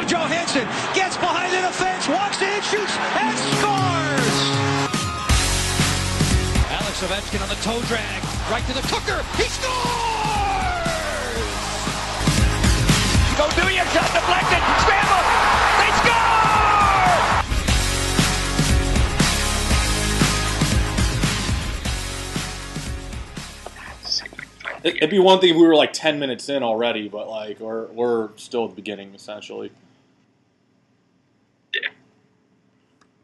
Johansson gets behind the defense, walks in, shoots, and scores! Alex Ovechkin on the toe drag, right to the cooker, he scores! Go do your shot deflected, scramble, they score! It'd be one thing if we were like 10 minutes in already, but like we're still at the beginning essentially. Yeah.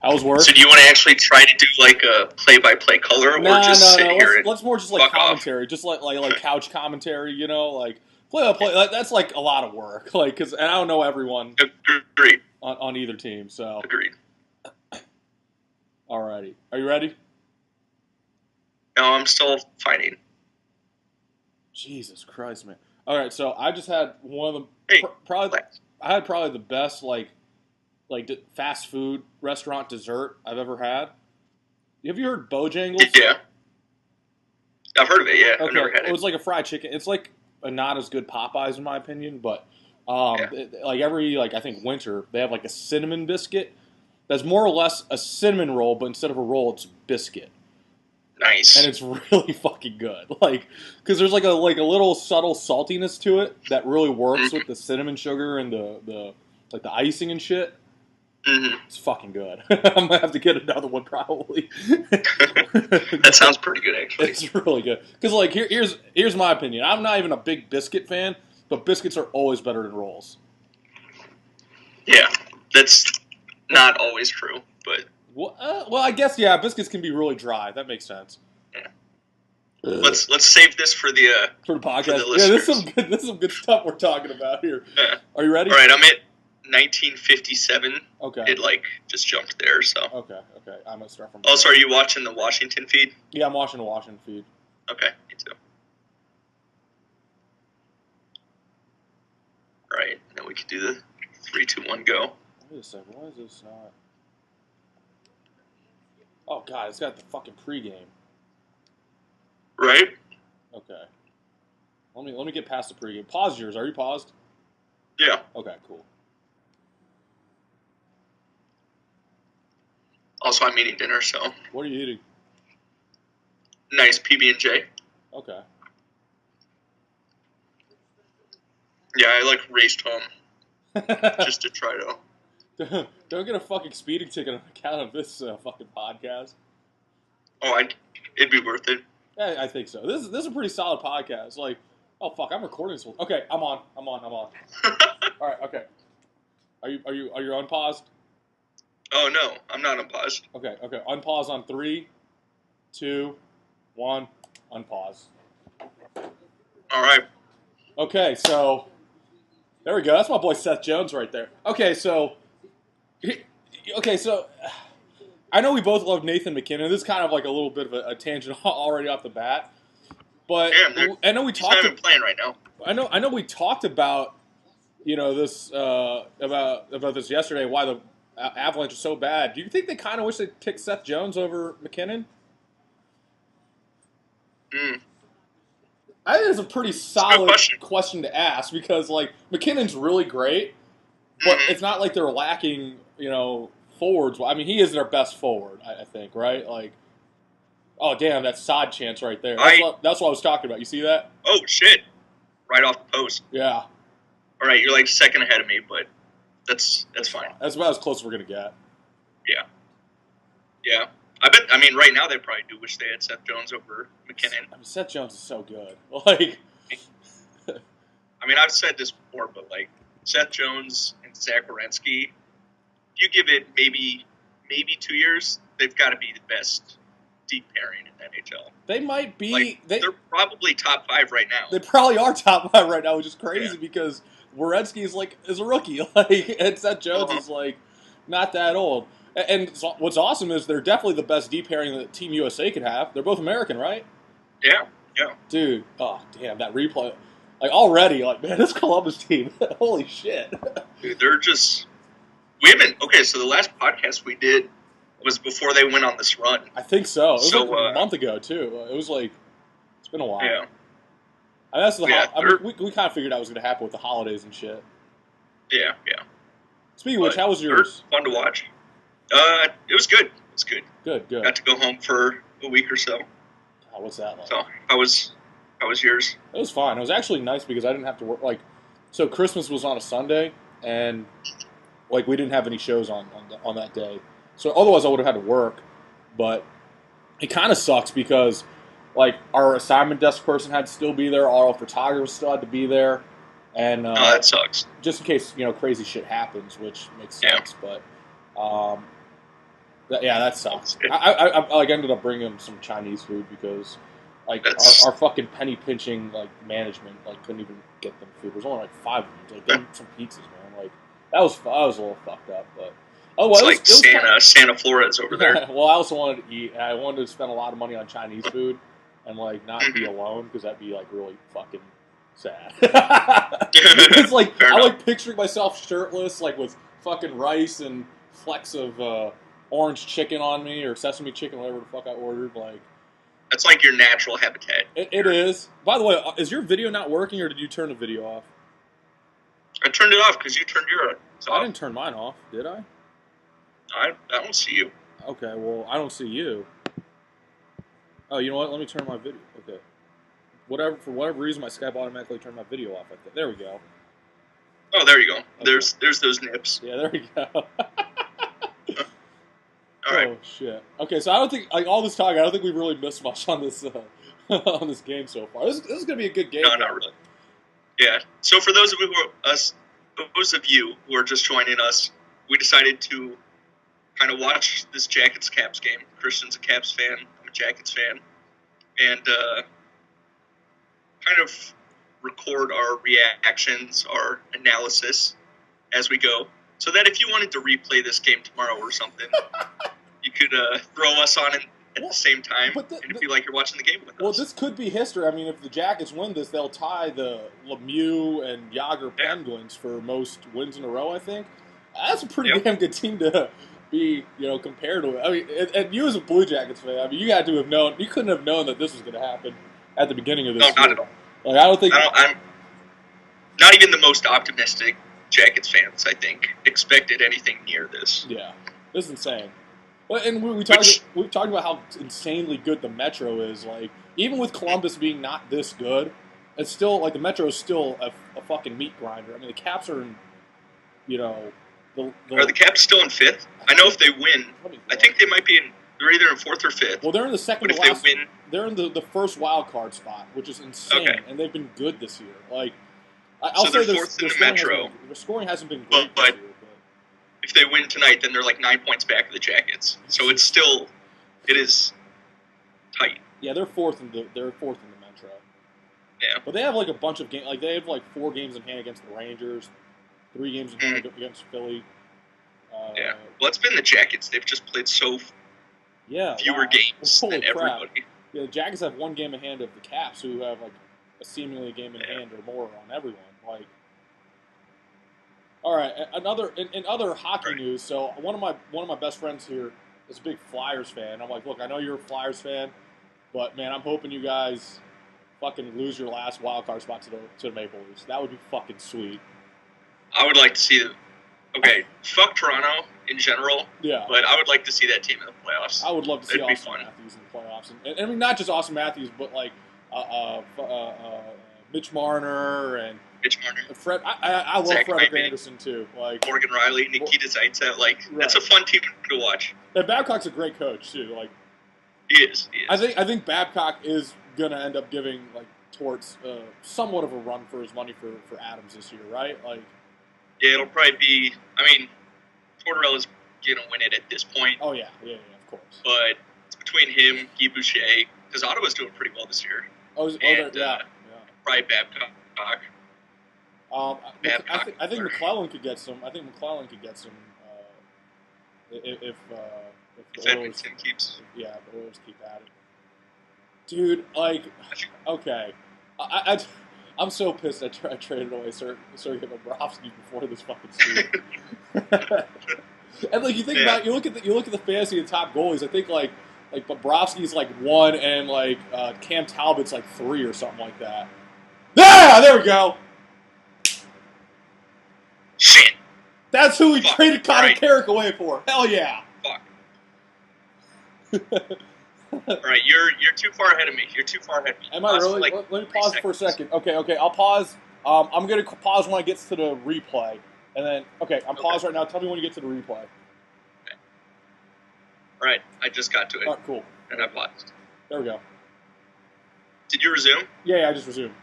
How was work? So do you want to actually try to do like a play-by-play color, or just sit here let's more just like fuck commentary, off? just like couch commentary, you know, like play. That's like a lot of work, like and I don't know everyone Agreed. on either team, so. Agreed. Alrighty, are you ready? No, I'm still fighting. Jesus Christ, man! All right, so I just had one of the Hey, probably the best like fast food restaurant dessert I've ever had. Have you heard Bojangles? Yeah. I've heard of it, yeah. I've Okay, never had it it. was like a fried chicken. It's like a not as good Popeyes in my opinion, but Yeah. like every I think winter they have like a cinnamon biscuit that's more or less a cinnamon roll, but instead of a roll, it's a biscuit. Nice. And it's really fucking good, like because there's like a little subtle saltiness to it that really works with the cinnamon sugar and the icing and shit. Mm-hmm. It's fucking good. I'm gonna have to get another one probably. That sounds pretty good, actually. It's really good because like here's my opinion. I'm not even a big biscuit fan, but biscuits are always better than rolls. Yeah, that's not always true, but Well, I guess yeah, biscuits can be really dry. That makes sense. yeah. Let's save this for the podcast. for the Yeah, this listeners. is some good stuff we're talking about here. Yeah. Are you ready? All right, I'm at 1957. Okay. It like just jumped there. So. Okay. I'm gonna start from. Oh, so are you watching the Washington feed? Yeah, I'm watching the Washington feed. Okay, me too. All right, now we can do the 3, 2, 1, go. Wait a second. Why is this not? Oh god, it's got the fucking pregame. Right? Okay. Let me get past the pregame. Pause yours. Are you paused? Yeah. Okay, cool. Also, I'm eating dinner, so What are you eating? nice PB&J. Okay. Yeah, I like raced home just to try to. Don't get a fucking speeding ticket on account of this fucking podcast. Oh, it'd be worth it. Yeah, I think so. This is a pretty solid podcast. Like, oh fuck, I'm recording this one. Okay, I'm on. All right, okay. Are you unpaused? Oh no, I'm not unpaused. Okay. Unpause on 3, 2, 1. Unpause. All right. Okay, so there we go. That's my boy Seth Jones right there. Okay, so I know we both love Nathan McKinnon. This is kind of like a little bit of a tangent already off the bat, but Damn, I know we he's talked. not even playing right now. I know we talked about this about this yesterday. Why the Avalanche is so bad. Do you think they kind of wish they picked Seth Jones over McKinnon? I think it's a pretty solid question to ask because like McKinnon's really great, but it's not like they're lacking, forwards. I mean, he is their best forward, I think, right? Like, oh damn, that's side chance right there. That's what I was talking about. You see that? Oh shit! Right off the post. Yeah. All right, you're like second ahead of me, but that's fine. That's about as close as we're gonna get. Yeah. I mean, right now they probably do wish they had Seth Jones over McKinnon. I mean, Seth Jones is so good. Like, I mean, I've said this before, but like Seth Jones and Zach Werenski, you give it maybe 2 years, they've got to be the best deep pairing in NHL. They might be. Like, they're probably top 5 right now. They probably are top 5 right now, which is crazy because Werenski is a rookie, like, and Seth Jones is like not that old. And what's awesome is they're definitely the best deep pairing that Team USA could have. They're both American, right? Yeah. Dude, oh damn, that replay. Like already, like man, this Columbus team, holy shit. Dude, they're just. We haven't. Okay, so the last podcast we did was before they went on this run. I think so. It was So, like a month ago too. It was like It's been a while. Yeah. And that's we kind of figured out what was going to happen with the holidays and shit. Yeah. Speaking of which, how was yours? Fun to watch. It was good. It was good. Good. Got to go home for a week or so. Oh, what's that like? So, how was yours? It was fine. It was actually nice because I didn't have to work. Like, so Christmas was on a Sunday, and like we didn't have any shows on that day. So otherwise, I would have had to work. But it kind of sucks because like our assignment desk person had to still be there. Our photographers still had to be there, and that sucks. Just in case crazy shit happens, which makes sense. Yeah. But that sucks. I ended up bringing them some Chinese food because like our fucking penny pinching like management like couldn't even get them food. There was only like 5 of them. Like get them some pizzas, man. Like that was a little fucked up, but. Oh, well, it's like Santa Flores over there. Well, I also wanted to eat, and I wanted to spend a lot of money on Chinese food and like not be alone because that'd be like really fucking sad. It's like I like picturing myself shirtless, like with fucking rice and flecks of orange chicken on me or sesame chicken, whatever the fuck I ordered. Like that's like your natural habitat. It is. By the way, is your video not working, or did you turn the video off? I turned it off because you turned yours off. I didn't turn mine off, did I? I don't see you. Okay, well, I don't see you. Oh, you know what? Let me turn my video. Okay. For whatever reason, my Skype automatically turned my video off. There we go. Oh, there you go. Okay. There's those nips. Yeah, there we go. All right. Oh, shit. Okay, so I don't think, like, all this talk, I don't think we've really missed much on this on this game so far. This is going to be a good game. No, not really. Yeah. So for those of you who are just joining us, we decided to kind of watch this Jackets Caps game. Christian's a Caps fan. I'm a Jackets fan. And kind of record our reactions, our analysis as we go. So that if you wanted to replay this game tomorrow or something, you could throw us on at the same time and feel like you're watching the game with us. Well, this could be history. I mean, if the Jackets win this, they'll tie the Lemieux and Yager Penguins for most wins in a row, I think. That's a pretty damn good team to be, compared to it. I mean, and you as a Blue Jackets fan, I mean, you had to have known. You couldn't have known that this was going to happen at the beginning of this year. No, not at all. Like, I don't think. I'm not even the most optimistic Jackets fans, I think, expected anything near this. Yeah, this is insane. Well, and we talked about how insanely good the Metro is. Like, even with Columbus being not this good, it's still like the Metro is still a fucking meat grinder. I mean, the Caps are in, Are the Caps still in 5th? I know if they win, I think they might be in. They're either in 4th or 5th. Well, they're in the second to last. They're in the first wild card spot, which is insane, and they've been good this year. Like, I'll say they're 4th in the Metro. Their scoring hasn't been great but this year. But if they win tonight, then they're like 9 points back of the Jackets. So it is tight. Yeah, they're fourth in the Metro. Yeah, but they have like a bunch of games. Like they have like 4 games in hand against the Rangers, 3 games in hand against Philly. Yeah, well, it's been the Jackets. They've just played fewer games than everybody. Yeah, the Jackets have 1 game in hand of the Caps, who have like a seemingly game in hand or more on everyone. Like, all right, in other hockey news. So one of my best friends here is a big Flyers fan. I'm like, look, I know you're a Flyers fan, but man, I'm hoping you guys fucking lose your last wild card spot to the Maple Leafs. That would be fucking sweet. I would like to see them. Okay, fuck Toronto in general. Yeah. But I would like to see that team in the playoffs. I would love to see Austin Matthews in the playoffs. And I mean, not just Austin Matthews, but like Mitch Marner and Fred. I love Frederick Anderson too. Like Morgan Riley, Nikita Zaitsev. Like that's a fun team to watch. And Babcock's a great coach too. Like he is. I think Babcock is gonna end up giving like Torts somewhat of a run for his money for Adams this year, right? Like. Yeah, it'll probably be. I mean, Tortorella's gonna win it at this point. Oh yeah, of course. But it's between him, Guy Boucher, because Ottawa's doing pretty well this year. Probably Babcock. I think McClellan could get some. I think McClellan could get some. If Edmonton keeps. Yeah, if the Oilers keep at it. Dude, like, okay, I'm so pissed I traded away Sergei Bobrovsky before this fucking season. And like you think about, you look at the fantasy of top goalies. I think like like Bobrovsky's like 1, and like Cam Talbot's like 3 or something like that. Yeah, there we go. Shit. That's who we traded Connor right. Carrick away for. Hell yeah. Fuck. All right, you're too far ahead of me. You're too far ahead of me. Am I really? Like let me pause for a second. Okay, I'll pause. I'm going to pause when I get to the replay. And then, I'm paused right now. Tell me when you get to the replay. Okay. All right, I just got to it. All right, cool. And I paused. There we go. Did you resume? Yeah, I just resumed.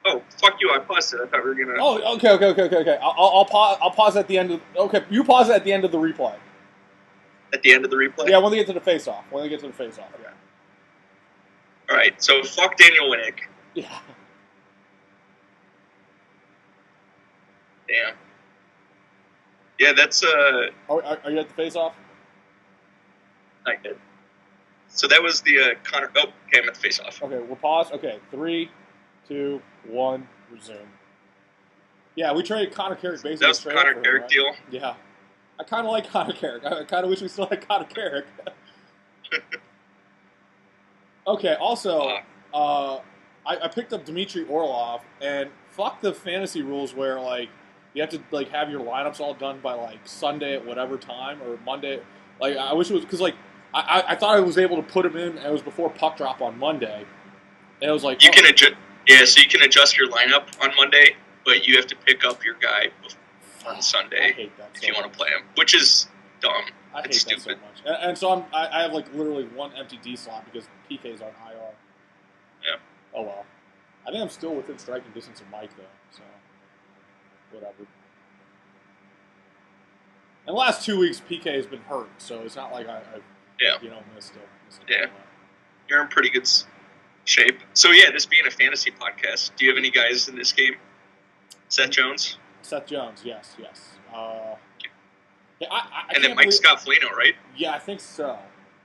Oh, fuck you, I paused it. I thought we were going to... Oh, okay. I'll pause at the end of... Okay, you pause it at the end of the replay. At the end of the replay? Yeah, when they get to the face-off. Yeah. All right, so fuck Daniel Winnick. Yeah. Damn. Yeah, that's... Are you at the face-off? I did. So that was the Connor... Oh, okay, I'm at the face-off. Okay, we'll pause. Okay, 3, 2, 1, resume. Yeah, we traded Connor Carrick basically. That was the Connor Carrick deal? Yeah. I kind of like Connor Carrick. I kind of wish we still had Connor Carrick. Okay, also, I picked up Dmitry Orlov, and fuck the fantasy rules where, like, you have to, like, have your lineups all done by, like, Sunday at whatever time, or Monday. Like, I wish it was, because, like, I thought I was able to put him in, and it was before puck drop on Monday. And it was like... You can adjust... Yeah, so you can adjust your lineup on Monday, but you have to pick up your guy on Sunday if you want to play him, which is dumb. I hate stupid. that so much. And so I have, like, literally one empty D slot because PK's on IR. Yeah. Oh, well. I think I'm still within striking distance of Mike, though, so whatever. And the last 2 weeks, PK has been hurt, so it's not like I've missed it. Yeah. You're in pretty good shape. So, yeah, this being a fantasy podcast, do you have any guys in this game? Seth Jones? Seth Jones, yes. Yeah, and then Mike Scottflino, right? Yeah, I think so.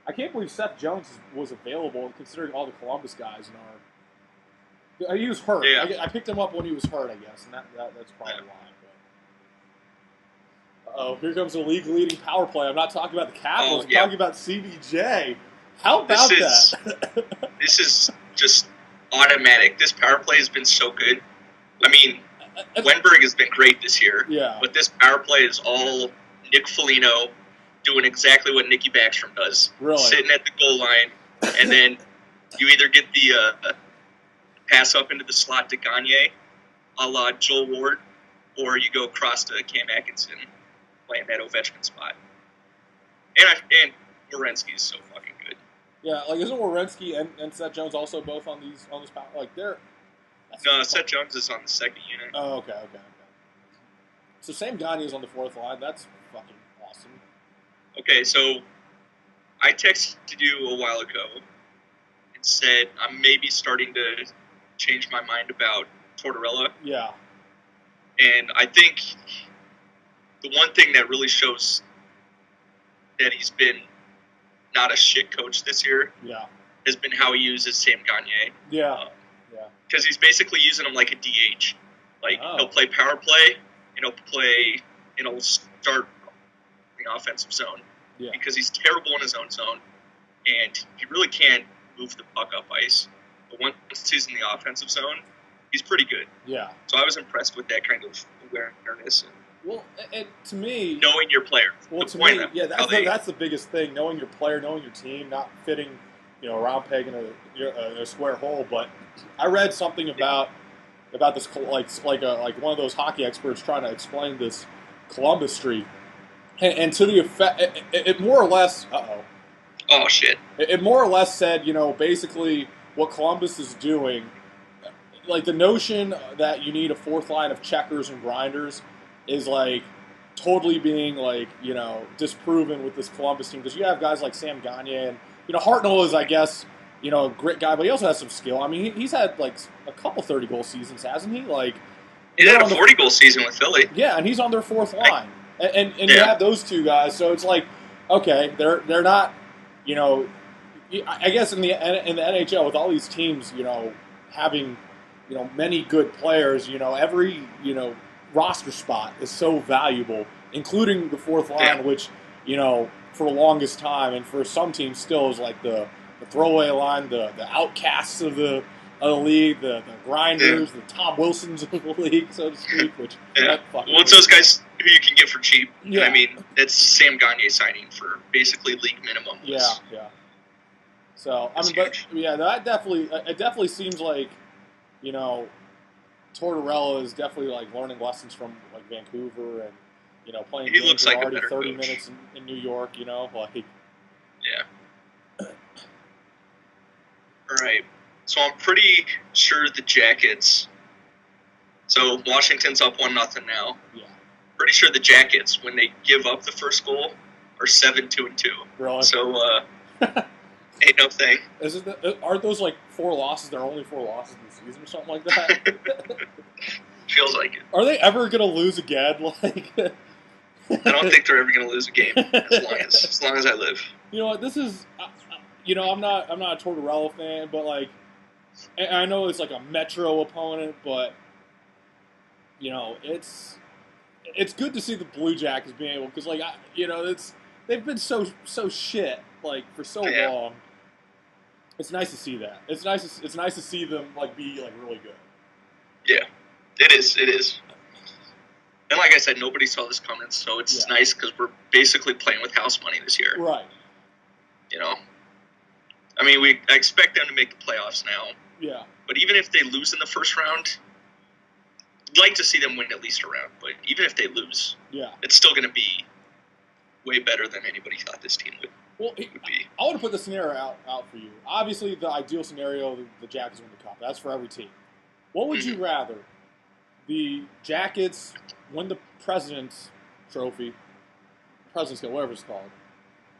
I can't believe Seth Jones was available, considering all the Columbus guys in our... He was hurt. Yeah. I picked him up when he was hurt, I guess, and that's probably why. Uh-oh, here comes the league-leading power play. I'm not talking about the Capitals. I'm talking about CBJ. How about that? This is just automatic. This power play has been so good. I mean, Wenberg has been great this year. Yeah. But this power play is all Nick Foligno doing exactly what Nicky Backstrom does. Really? Sitting at the goal line, and then you either get the pass up into the slot to Gagne, a la Joel Ward, or you go across to Cam Atkinson, playing that Ovechkin spot. And Werenski's so fucking good. Yeah, like isn't Werenski and Seth Jones also both on this power? Like they're... No, Seth Jones is on the second unit. Oh, okay. So Sam Gagne is on the fourth line. That's fucking awesome. Okay, so I texted you a while ago and said I'm maybe starting to change my mind about Tortorella. Yeah. And I think the one thing that really shows that he's been not a shit coach this year has been how he uses Sam Gagne. Yeah. Because he's basically using him like a DH. Like, he'll play power play, and he'll start in the offensive zone. Yeah. Because he's terrible in his own zone, and he really can't move the puck up ice. But once he's in the offensive zone, he's pretty good. Yeah. So I was impressed with that kind of awareness. Well, and to me... Knowing your player. Well, to me, that's the biggest thing. Knowing your player, knowing your team, not fitting, a round peg in a square hole. But I read something about this, like one of those hockey experts trying to explain this Columbus streak, and to the effect, it more or less. Oh shit! It more or less said, basically what Columbus is doing, like the notion that you need a fourth line of checkers and grinders is like totally being like disproven with this Columbus team, because you have guys like Sam Gagne and Hartnell is, I guess, a great guy, but he also has some skill. I mean, he's had like a couple 30-goal seasons, hasn't he? Like he had a 40-goal season with Philly. Yeah, and he's on their fourth line, and you have those two guys, so it's like okay, they're not, I guess in the NHL with all these teams, having many good players, every roster spot is so valuable, including the fourth line, which for the longest time, and for some teams still is like the throwaway line, the outcasts of the league, the grinders, the Tom Wilsons of the league, so to speak. Which well, it's those guys who you can get for cheap. Yeah. And I mean, that's Sam Gagne signing for basically league minimum. Yeah. So I mean, but yeah, that definitely seems like, you know, Tortorella is definitely like learning lessons from like Vancouver and, you know, playing he games looks like already a better 30 coach. minutes in New York, you know, like. Yeah. All right. So I'm pretty sure the Jackets. So Washington's up 1-0 now. Yeah. Pretty sure the Jackets, when they give up the first goal, are 7-2-2. Really? So ain't no thing. Aren't those like 4 losses? There are only 4 losses in the season or something like that. Feels like it. Are they ever gonna lose again? Like, I don't think they're ever gonna lose a game as long as I live. You know what? This is, you know, I'm not a Tortorella fan, but like, I know it's like a Metro opponent, but you know, it's good to see the Blue Jackets being able, because like, you know, they've been so shit like for so long. It's nice to see that. It's nice to see them like be like really good. Yeah, it is. And like I said, nobody saw this coming, so it's nice because we're basically playing with house money this year. Right. You know, I mean, I expect them to make the playoffs now. Yeah. But even if they lose in the first round, I'd like to see them win at least a round. But even if they lose, it's still going to be way better than anybody thought this team would be. I want to put the scenario out for you. Obviously, the ideal scenario, the Jackets win the cup. That's for every team. What would you rather? The Jackets win the President's Trophy, President's Cup, whatever it's called.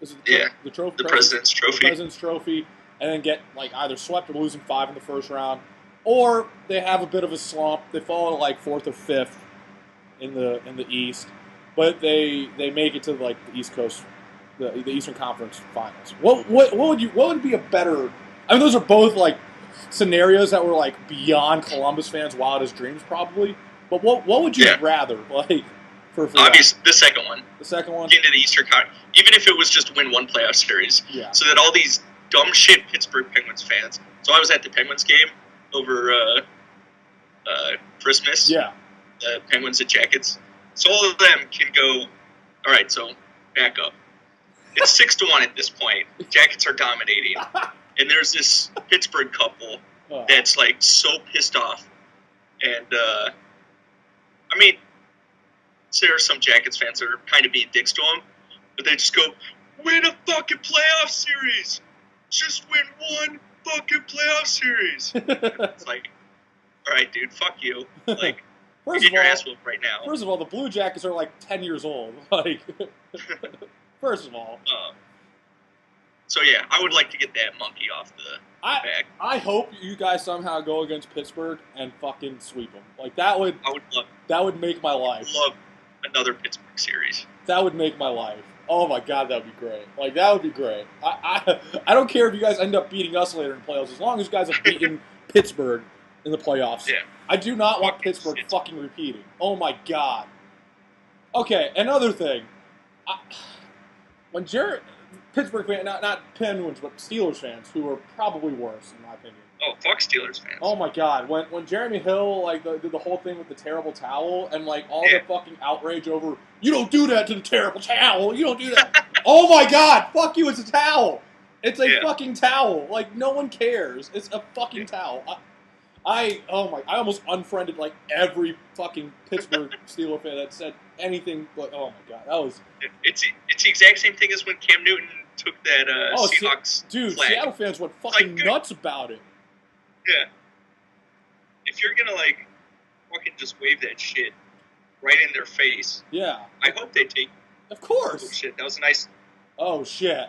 Is it the trophy? The President's Trophy. The President's Trophy, and then get like either swept or losing 5 in the first round, or they have a bit of a slump. They fall to like 4th or 5th in the East, but they make it to like the East Coast, the Eastern Conference Finals. What would be a better? I mean, those are both like scenarios that were like beyond Columbus fans' wildest dreams, probably. But what would you rather like? For obviously, the second one. The second one? Get into the Eastern Conference. Even if it was just win one playoff series. Yeah. So that all these dumb shit Pittsburgh Penguins fans. So I was at the Penguins game over Christmas. Yeah. The Penguins and Jackets. So all of them can go, all right, so back up. It's 6-1 at this point. Jackets are dominating. And there's this Pittsburgh couple that's like so pissed off. And, I mean, there are some Jackets fans that are kind of being dicks to them, but they just go, win a fucking playoff series! Just win one fucking playoff series! It's like, alright, dude, fuck you. Like, you're getting your ass whooped right now. First of all, the Blue Jackets are like 10 years old. Like, first of all. So yeah, I would like to get that monkey off the back. I hope you guys somehow go against Pittsburgh and fucking sweep them. Like, that would make my life. I would love another Pittsburgh series. That would make my life. Oh my god, that would be great. Like, that would be great. I don't care if you guys end up beating us later in the playoffs, as long as you guys have beaten Pittsburgh in the playoffs. Yeah. I do not want Pittsburgh fucking repeating. Oh my god. Okay, another thing. When Pittsburgh fans, not Penguins, but Steelers fans, who are probably worse, in my opinion. Oh, fuck Steelers fans. Oh my god, when Jeremy Hill like did the whole thing with the terrible towel and like all the fucking outrage over, you don't do that to the terrible towel, you don't do that. Oh my god, fuck you, it's a towel. It's a fucking towel. Like, no one cares. It's a fucking towel. I almost unfriended like every fucking Pittsburgh Steelers fan that said anything but, oh my god, that was... It's the exact same thing as when Cam Newton took that Seahawks dude, flag. Seattle fans went fucking nuts about it. Yeah. If you're gonna like fucking just wave that shit right in their face, I hope they take. Of course. Oh shit, that was a nice. Oh shit.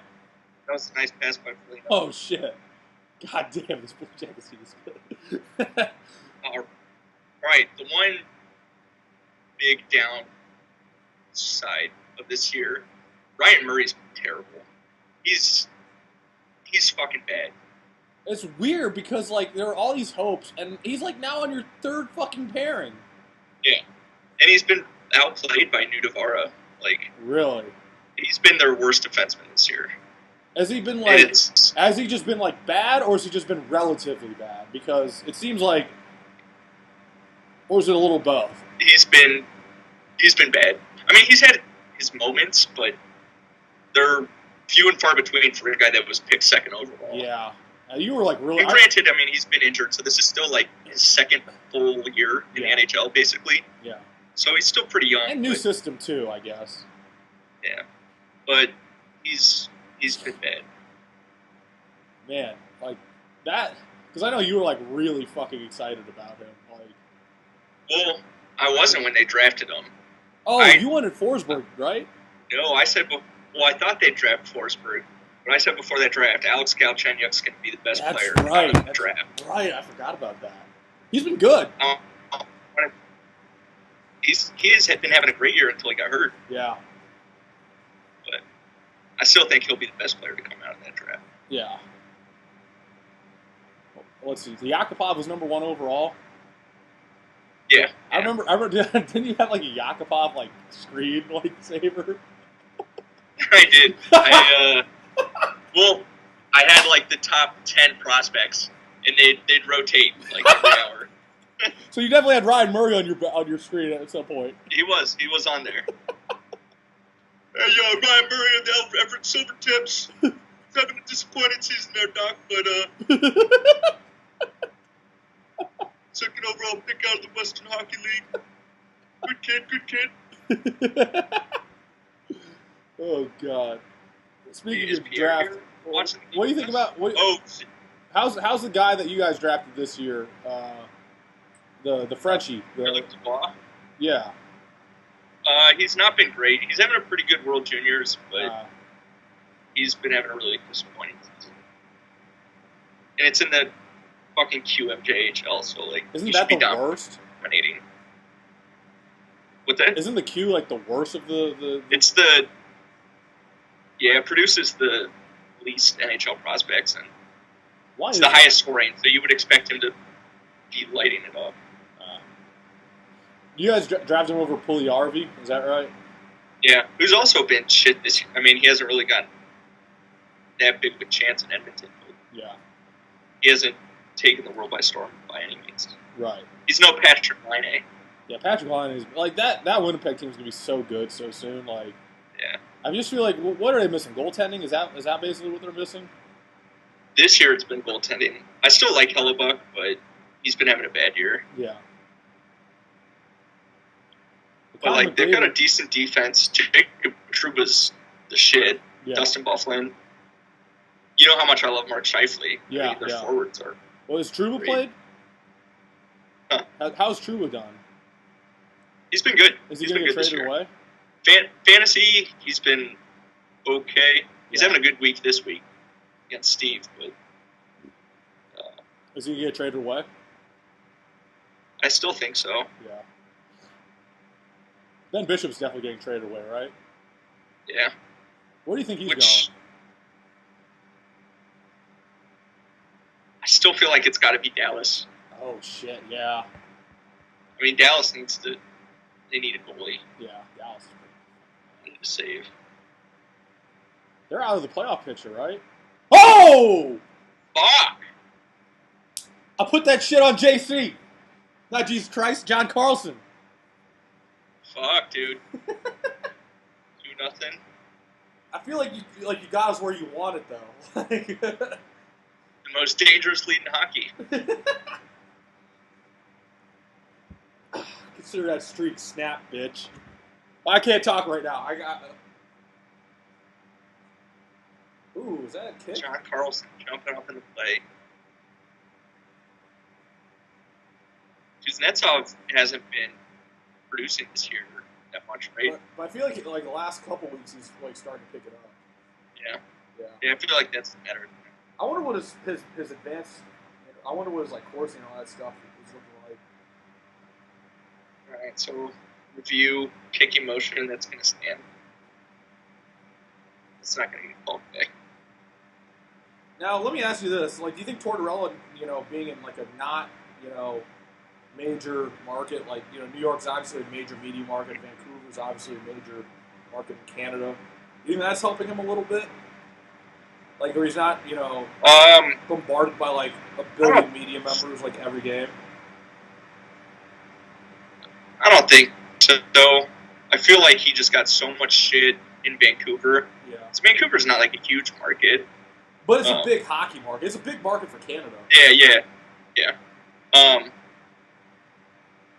That was a nice pass by Felino. Oh shit. God damn, this Blue Jackets team is good. All right, the one big down side of this year, Ryan Murray's terrible. He's fucking bad. It's weird because, like, there are all these hopes, and he's, like, now on your 3rd fucking pairing. Yeah. And he's been outplayed by Nudavara. Like, really? He's been their worst defenseman this year. Has he been like? Has he just been like bad, or has he just been relatively bad? Because it seems like, or is it a little both? He's been bad. I mean, he's had his moments, but they're few and far between for a guy that was picked second overall. Yeah, you were like really. And granted, I mean, he's been injured, so this is still like his second full year in the NHL, basically. Yeah. So he's still pretty young. And new system too, I guess. Yeah, but he's been bad. Man, like that, because I know you were like really fucking excited about him. Like, well, I wasn't when they drafted him. Oh, you wanted Forsberg, right? No, I said. Well, I thought they'd draft Forsberg, but I said before that draft, Alex Galchenyuk's going to be the best player out of the draft. Right, I forgot about that. He's been good. He has been having a great year until he got hurt. Yeah. But I still think he'll be the best player to come out of that draft. Yeah. Let's see. The Yakupov was number 1 overall. Yeah. I remember. Didn't you have like a Yakupov like screen like saver? I did. Well, I had like the top 10 prospects, and they'd rotate like every hour. So you definitely had Ryan Murray on your screen at some point. He was on there. Hey, Ryan Murray and the Everett Silvertips. Having a disappointing season there, Doc, but second overall pick out of the Western Hockey League. Good kid. Oh God! Speaking of draft, what do you think about? How's the guy that you guys drafted this year? The Frenchie. Yeah. He's not been great. He's having a pretty good World Juniors, but he's been having a really disappointing season. And it's in the fucking QMJHL, so like, isn't that the worst? Dominating. What that? Isn't the Q like the worst of the? It's the. Yeah, it produces the least NHL prospects, and it's the highest scoring, so you would expect him to be lighting it up. You guys drafted him over Puljujarvi, is that right? Yeah, who's also been shit this year. I mean, he hasn't really gotten that big of a chance in Edmonton. Yeah. He hasn't taken the world by storm by any means. Right. He's no Patrick Laine. Yeah, Patrick Laine is like that Winnipeg team's gonna be so good so soon. Like, yeah. I just feel like, what are they missing? Goaltending? Is that basically what they're missing? This year it's been goaltending. I still like Hellebuck, but he's been having a bad year. Yeah. But like, they've got a decent defense. Jacob Trouba's the shit. Yeah. Dustin Byfuglien. You know how much I love Mark Scheifele. Yeah, their forwards are. Well, has Trouba played? Huh. How's Trouba done? He's been good. Is he going to get traded away? Fantasy, he's been okay. He's having a good week this week against Steve, but is he going to get traded away? I still think so. Yeah. Ben Bishop's definitely getting traded away, right? Yeah. Where do you think he's going? I still feel like it's got to be Dallas. Oh, shit, yeah. I mean, Dallas needs to... They need a goalie. Yeah, Dallas. They need to save. They're out of the playoff picture, right? Oh! Fuck! I put that shit on JC. Not Jesus Christ, John Carlson. Fuck, dude. Do nothing. I feel like you got us where you wanted, though. The most dangerous lead in hockey. Consider that streak snap, bitch. Well, I can't talk right now. I got. Ooh, is that a kick? John Carlson jumping up in the play. Kuznetsov hasn't been producing this year that much, right? But I feel like the last couple weeks he's like starting to pick it up. Yeah, I feel like that's better. I wonder what his advanced. I wonder what his like coursing and all that stuff is looking like. All right, so review kicking motion. That's going to stand. It's not going to get called back. Now let me ask you this: like, do you think Tortorella, being in like a not, major market, like New York's obviously a major media market, Vancouver's obviously a major market in Canada. You think that's helping him a little bit? Like, where he's not, bombarded by like a billion media members like every game. I don't think so. I feel like he just got so much shit in Vancouver. Yeah. So Vancouver's not like a huge market. But it's a big hockey market. It's a big market for Canada. Yeah. I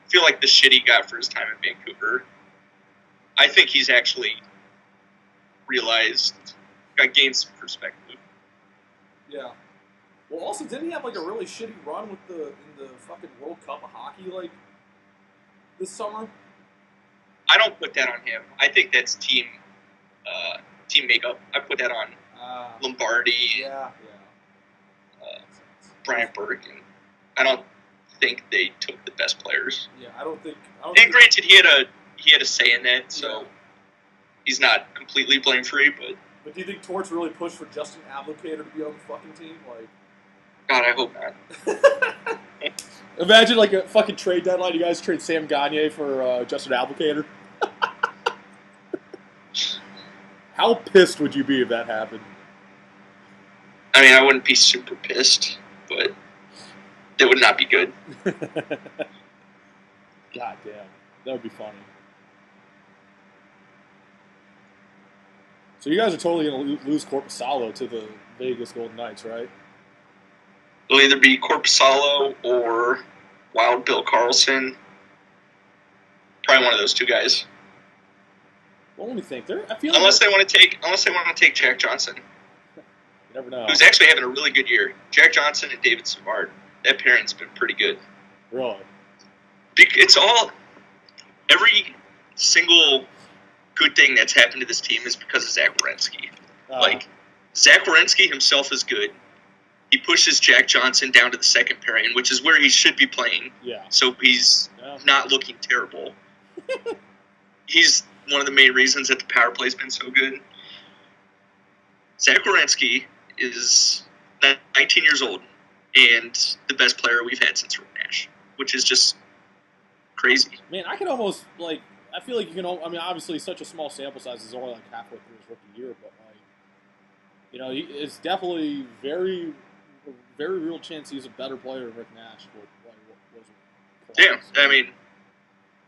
feel like the shit he got for his time in Vancouver, I think he's actually gained some perspective. Yeah. Well, also, didn't he have like a really shitty run in the fucking World Cup of hockey this summer? I don't put that on him. I think that's team makeup. I put that on Lombardi. Yeah. Brian Burke, and I don't think they took the best players. Yeah, I don't think. Granted, he had a say in that, so he's not completely blame free. But do you think Torts really pushed for Justin Ablocator to be on the fucking team? Like, God, I hope not. Imagine like a fucking trade deadline. You guys trade Sam Gagner for Justin Ablocator. How pissed would you be if that happened? I mean, I wouldn't be super pissed, but it would not be good. God damn. That would be funny. So you guys are totally going to lose Korpisalo to the Vegas Golden Knights, right? It'll either be Korpisalo or Wild Bill Carlson. Probably one of those two guys. Well, let me think. Unless they want to take Jack Johnson. You never know. Who's actually having a really good year. Jack Johnson and David Savard. That pairing's been pretty good. Really? It's all... Every single good thing that's happened to this team is because of Zach Werenski. Zach Werenski himself is good. He pushes Jack Johnson down to the second pairing, which is where he should be playing. Yeah. So he's not looking terrible. He's one of the main reasons that the power play's been so good. Zach Werenski is 19 years old and the best player we've had since Rick Nash, which is just crazy. Man, I can almost, I feel like you can, obviously such a small sample size is only halfway through his rookie year, but it's definitely very, very real chance he's a better player than Rick Nash was. Yeah, I mean,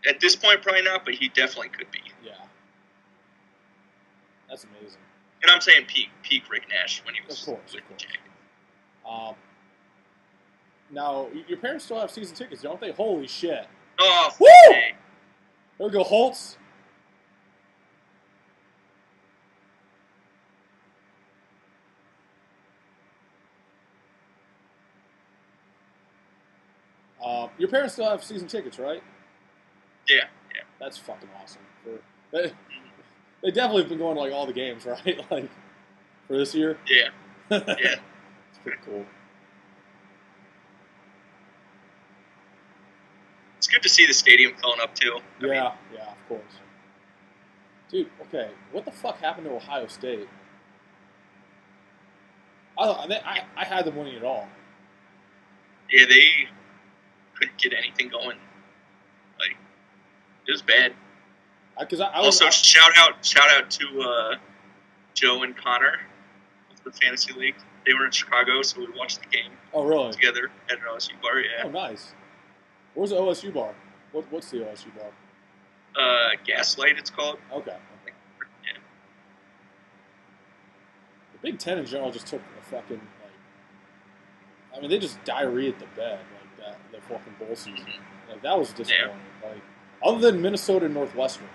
at this point probably not, but he definitely could be. Yeah. That's amazing. And I'm saying peak Rick Nash when he was with Jack. Now, your parents still have season tickets, don't they? Holy shit. Oh, woo! Hey. There we go, Holtz. Your parents still have season tickets, right? Yeah. That's fucking awesome. They definitely have been going to all the games, right? For this year. Yeah. It's pretty cool. It's good to see the stadium filling up too. Yeah, of course. Dude, okay, what the fuck happened to Ohio State? I had them winning it all. Yeah, they couldn't get anything going. It was bad. Shout out to Joe and Connor of the Fantasy League. They were in Chicago, so we watched the game. Oh, really? Together at an OSU bar. Yeah. Oh, nice. Where's the OSU bar? What's the OSU bar? Gaslight, it's called. Okay. Yeah. The Big Ten in general just took a fucking they just diarrheaed the bed the fucking bowl season. That was disappointing. Yeah. Other than Minnesota and Northwestern,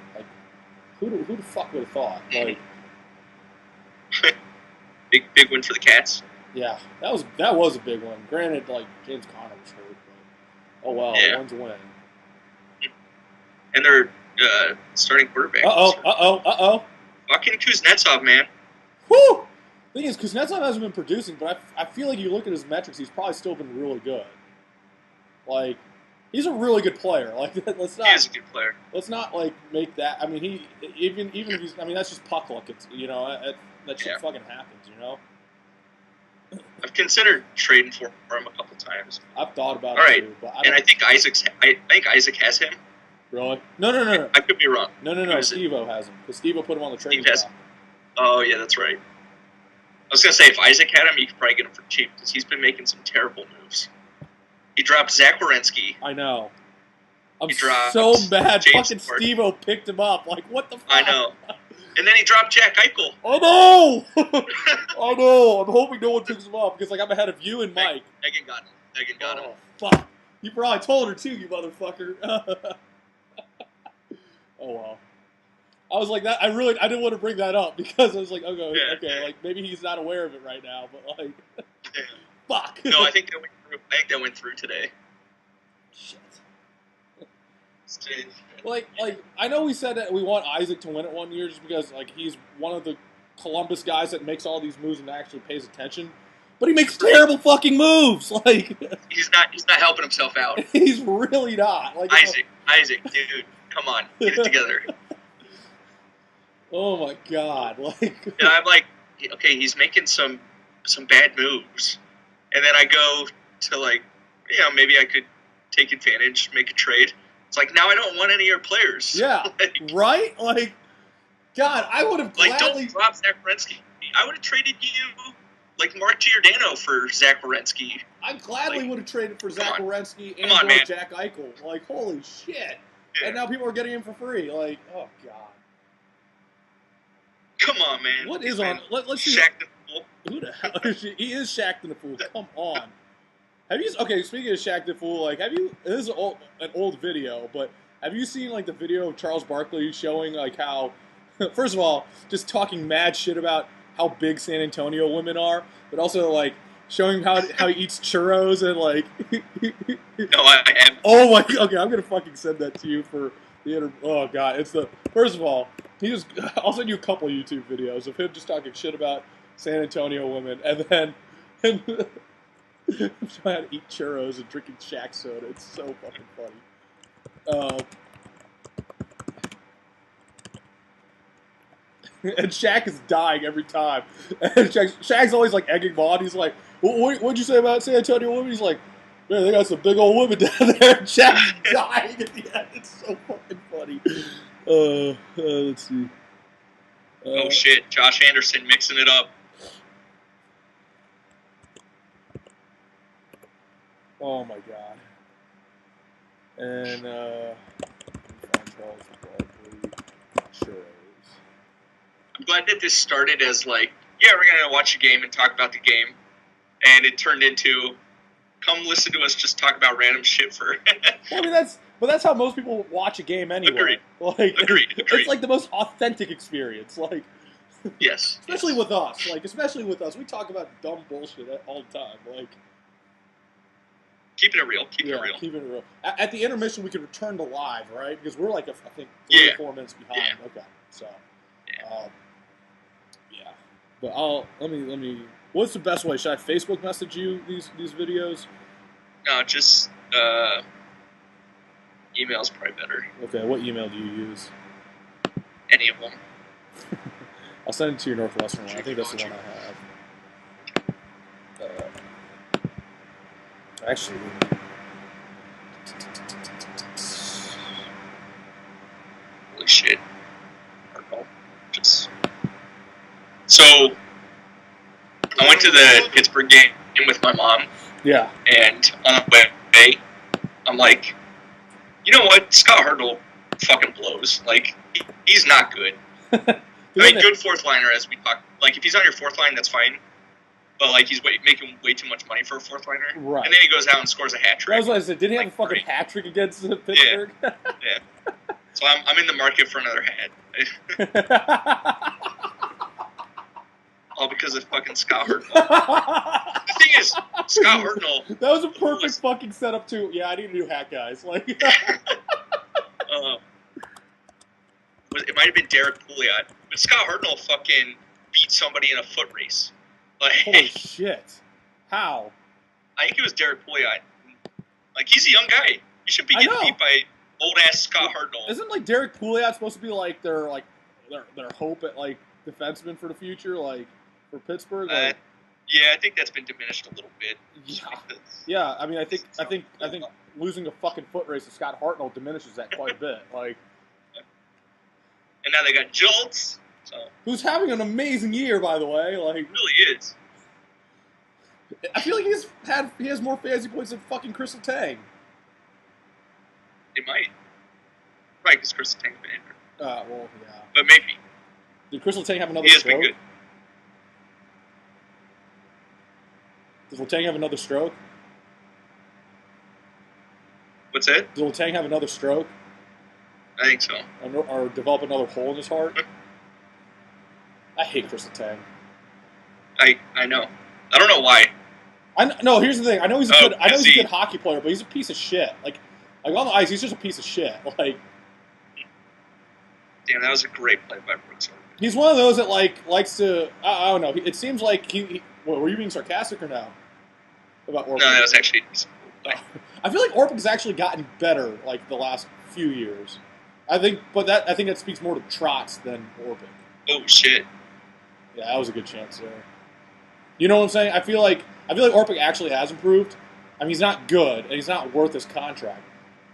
who the fuck would have thought? Big win for the Cats. Yeah, that was a big one. Granted, James Conner was hurt, but oh well, one's a win. And their starting quarterback. Fucking Kuznetsov, man. Woo! Thing is, Kuznetsov hasn't been producing, but I feel like you look at his metrics, he's probably still been really good. He's a really good player. He is a good player. Let's not make that. I mean, he even if he's. I mean, that's just puck luck. It's that shit fucking happens. I've considered trading for him a couple times. I've thought about it too, but I think Isaac has him. Really? No. I could be wrong. No. Steve-O has him because Steve-O put him on the trading block. Oh yeah, that's right. I was gonna say if Isaac had him, you could probably get him for cheap because he's been making some terrible moves. He dropped Zach Werenski. I know. I'm He dropped so mad. James Fucking Ford. Steve-O picked him up. Like, what the fuck? I know. And then he dropped Jack Eichel. Oh no! Oh no! I'm hoping no one picks him up because like I'm ahead of you and Mike. Megan got him. Megan got him. Fuck! You probably told her too, you motherfucker. Oh well. I was like that. I didn't want to bring that up because I was like, okay, like maybe he's not aware of it right now, but like, fuck. No, I think that went through. I think that went through today. Shit. Like I know we said that we want Isaac to win it one year just because like he's one of the Columbus guys that makes all these moves and actually pays attention, but he makes terrible fucking moves. Like he's not helping himself out. He's really not. Like Isaac, dude, come on, get it together. Oh my god! Like, and I'm like, okay, he's making some bad moves, and then I go to like, maybe I could take advantage, make a trade. It's like now I don't want any of your players. Yeah, like, right? Like, God, I would have gladly don't drop Zach Werenski. I would have traded you like Mark Giordano for Zach Werenski. I gladly would have traded for Zach Werenski and Jack Eichel. Like, holy shit! Yeah. And now people are getting him for free. Like, oh god. Come on, man. What is on? Let's see. Shaq the Fool. Who the hell is he? He is Shaq the Fool. Come on. Have you? Okay, speaking of Shaq the Fool, like, have you? This is an old video, but have you seen like the video of Charles Barkley showing like how? First of all, just talking mad shit about how big San Antonio women are, but also like showing how he eats churros and like. No, I am. Oh my. Okay, I'm gonna fucking send that to you for the Oh god, it's the first of all. I'll send you a couple YouTube videos of him just talking shit about San Antonio women, and then him trying to eat churros and drinking Shaq soda. It's so fucking funny. And Shaq is dying every time. And Shaq's always like egging him on. He's like, "What'd you say about San Antonio women?" He's like, "Man, they got some big old women down there." And Shaq's dying at the end. It's so fucking funny. Let's see. Oh shit, Josh Anderson mixing it up. Oh my god. And Charles Barkley churros. I'm glad that this started as like, yeah, we're gonna watch a game and talk about the game, and it turned into, come listen to us just talk about random shit for. Well, I mean that's how most people watch a game anyway. Agreed. It's like the most authentic experience. Like, yes, especially with us. Like, especially with us, we talk about dumb bullshit all the time. Like, keeping it real. Keeping it real. At the intermission, we could return to live, right? Because we're like, I think 3 or 4 minutes behind. Yeah. Okay, so. Yeah. But let me. What's the best way? Should I Facebook message you these videos? No, just email's probably better. Okay, what email do you use? Any of them. I'll send it to your Northwestern one. I think that's the one I have. Actually, holy shit. So, I went to the Pittsburgh game with my mom. Yeah. And on the way, I'm like, you know what? Scott Hartnell fucking blows. Like, he's not good. I mean, good fourth liner, as we talk. Like, if he's on your fourth line, that's fine. But, like, he's making way too much money for a fourth liner. Right. And then he goes out and scores a hat trick. I was going to say, did he have a fucking hat trick against Pittsburgh? Yeah. So I'm in the market for another hat. All because of fucking Scott Hartnell. The thing is, Scott Hartnell. That was a perfect fucking setup too. Yeah, I need a new hat, guys. Like, it might have been Derek Pouliot, but Scott Hartnell fucking beat somebody in a foot race. Like, holy shit! How? I think it was Derek Pouliot. Like, he's a young guy. You should be getting beat by old ass Scott Hartnell. Isn't like Derek Pouliot supposed to be like their hope at like defenseman for the future, like for Pittsburgh? Like, yeah, I think that's been diminished a little bit. Yeah. I mean, I think losing a fucking foot race to Scott Hartnell diminishes that quite a bit. Like, and now they got Jolts. So who's having an amazing year, by the way. Like, it really is. I feel like he has more fantasy points than fucking Crystal Tang. He might. Right, because Crystal Tang's been injured. Well, yeah. But maybe. Did Crystal Tang have another He has stroke? been good. Does Letang have another stroke? What's that? Does Letang have another stroke? I think so. Or develop another hole in his heart? I hate Crystal Tang. I know. I don't know why. No, here's the thing. I know he's a good. I know he's a he- good hockey player, but he's a piece of shit. Like on the ice, he's just a piece of shit. Like, Damn, that was a great play by Brooks. he's one of those that likes to. I don't know. It seems like he were you being sarcastic or no? About Orpik? No, that was actually. I feel like Orpik's actually gotten better like the last few years. I think that speaks more to Trotz than Orpik. Oh shit! Yeah, that was a good chance there. You know what I'm saying? I feel like Orpik actually has improved. I mean, he's not good and he's not worth his contract,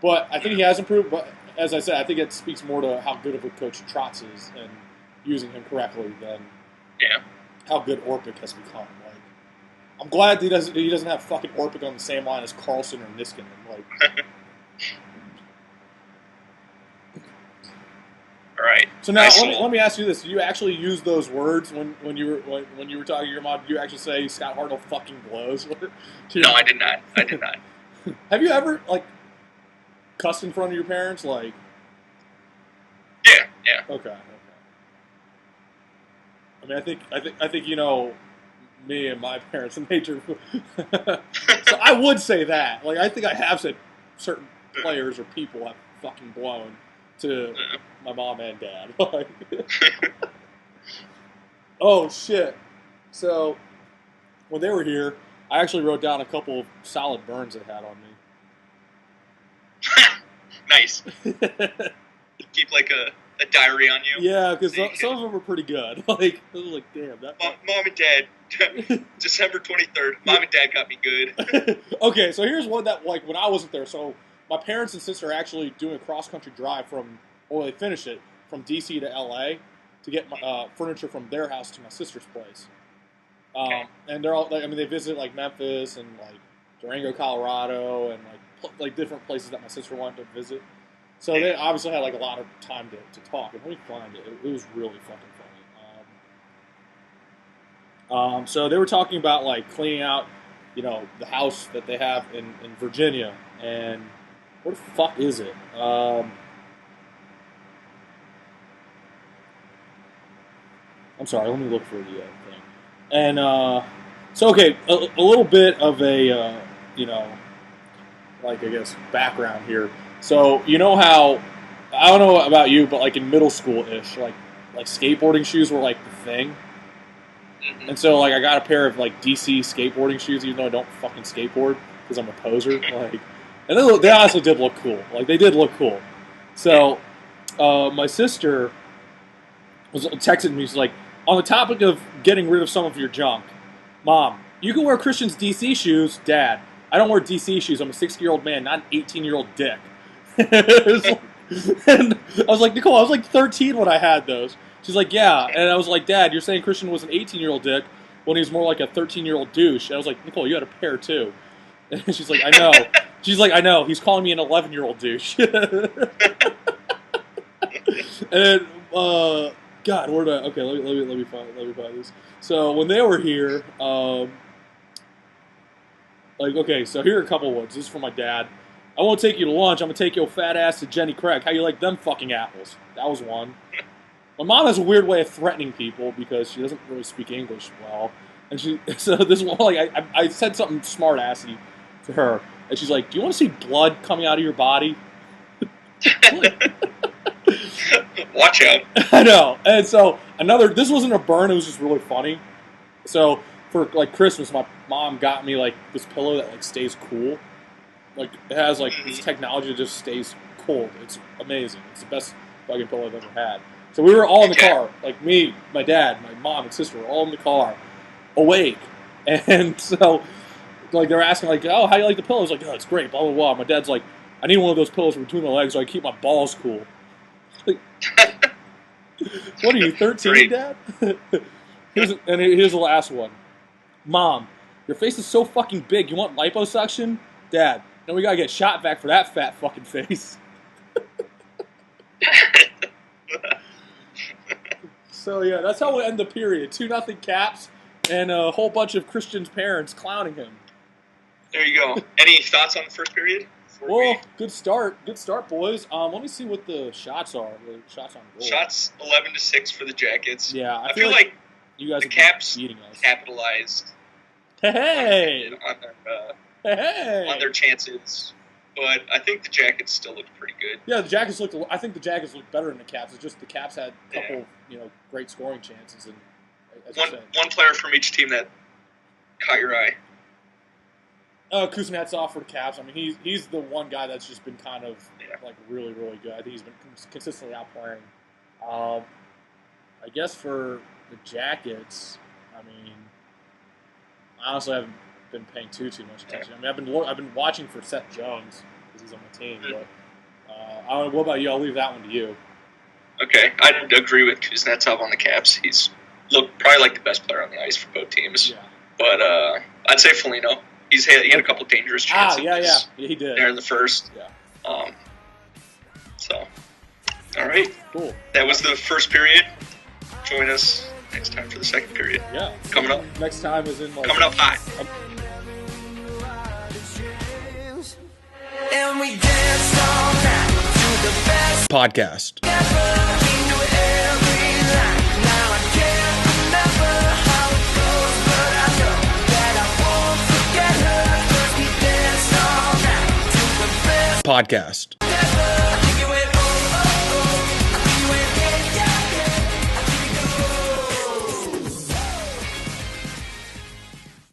but I think he has improved. But as I said, I think it speaks more to how good of a coach Trotz is and using him correctly than how good Orpik has become. Like, I'm glad he doesn't have fucking Orpik on the same line as Carlson or Niskanen. Like, all right. so now let me ask you this: do you actually use those words when you were talking to your mom? Do you actually say Scott Hartnell fucking blows? No, I did not. I did not. Have you ever like cussed in front of your parents? Like, Yeah. okay. I mean, I think you know me and my parents and nature. So I would say that. Like, I think I have said certain players or people have fucking blown to my mom and dad. Like, oh shit! So when they were here, I actually wrote down a couple of solid burns they had on me. Nice. Keep like a diary on you. Yeah, because some of them were pretty good. Like, I was like, damn. Mom and Dad, December 23rd. Mom and Dad got me good. Okay, so here's one that, like, when I wasn't there. So my parents and sister are actually doing a cross-country drive they finished it, from D.C. to L.A. to get my, furniture from their house to my sister's place. Okay. And they're all, like, I mean, they visit, like, Memphis and, like, Durango, Colorado, and, like different places that my sister wanted to visit. So they obviously had like a lot of time to talk, and when we find it, it was really fucking funny. So they were talking about like cleaning out, you know, the house that they have in Virginia, and where the fuck is it? I'm sorry, let me look for the thing. And so okay, a little bit of a you know, like I guess background here. So, you know how, I don't know about you, but like in middle school-ish, like skateboarding shoes were like the thing. Mm-hmm. And so like I got a pair of like DC skateboarding shoes, even though I don't fucking skateboard, because I'm a poser. Like, and they honestly did look cool. Like, they did look cool. So, my sister was texting me, she's like, on the topic of getting rid of some of your junk, Mom, you can wear Christian's DC shoes. Dad, I don't wear DC shoes. I'm a 60-year-old man, not an 18-year-old dick. And I was like, Nicole, I was like 13 when I had those. She's like, yeah. And I was like, Dad, you're saying Christian was an 18-year-old dick when he was more like a 13-year-old douche. And I was like, Nicole, you had a pair too. And she's like, I know. She's like, I know. He's calling me an 11-year-old douche. And God, where did I? Okay, let me find this. So when they were here, like, okay, so here are a couple ones. This is from my dad. I won't take you to lunch. I'm going to take your fat ass to Jenny Craig. How you like them fucking apples? That was one. My mom has a weird way of threatening people because she doesn't really speak English well. And so this one, like, I said something smart-assy to her. And she's like, do you want to see blood coming out of your body? Watch out. I know. And so this wasn't a burn. It was just really funny. So for, like, Christmas, my mom got me, like, this pillow that, like, stays cool. Like, it has, like, this technology that just stays cold. It's amazing. It's the best fucking pillow I've ever had. So we were all in the car. Like, me, my dad, my mom, and sister were all in the car, awake. And so, like, they're asking, like, oh, how do you like the pillow? I was like, oh, it's great, blah, blah, blah. My dad's like, I need one of those pillows between my legs so I keep my balls cool. Like, What are you, 13, Great. Dad? Here's the last one. Mom, your face is so fucking big. You want liposuction? Dad, then we gotta get shot back for that fat fucking face. So yeah, that's how we end the period. 2-0 Caps, and a whole bunch of Christian's parents clowning him. There you go. Any thoughts on the first period? Well, good start, boys. Let me see what the shots are. The shots on goal. Shots 11-6 for the Jackets. Yeah, I feel like you guys the Caps beating us. capitalized Hey, on their chances, but I think the Jackets still look pretty good. Yeah, I think the Jackets looked better than the Caps. It's just the Caps had a couple, great scoring chances, and as one player from each team that caught your eye. Kuznetsov for the Caps. I mean, he's the one guy that's just been kind of really, really good. I think he's been consistently outplaying. I guess for the Jackets, I mean, honestly, I haven't been paying too much attention. I mean, I've been watching for Seth Jones because he's on my team. But I don't know. What about you? I'll leave that one to you. Okay, I'd agree with Kuznetsov on the Caps. He's probably like the best player on the ice for both teams. Yeah. But I'd say Foligno. He had a couple dangerous chances. Yeah, he did. There in the first. Yeah. So, all right. Cool. That was the first period. Join us next time for the second period. Yeah. Coming up. Next time is in coming up hot. And we danced all night to the best podcast. Podcast.